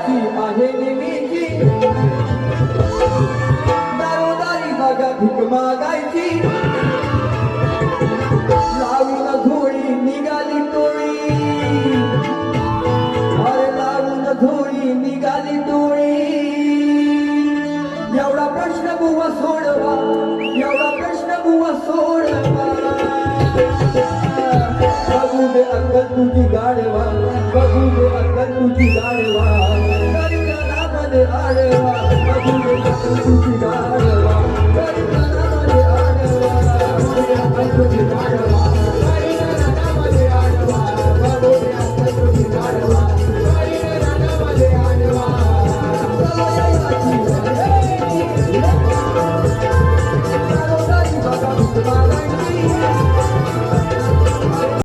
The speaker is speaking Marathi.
दाराची आहे नेहमीची दारोदारी बघा भीक मागायची लावून धुळी निघाली टोळी अरे लावून धुळी निघाली टोळी एवढा प्रश्न बुवा सोडवा एवढा प्रश्न बुवा सोडवा बघू दे अक्कल तुझी गाडवा बघू दे अक्कल तुझी गाडवा तरी नादामध्ये आडवा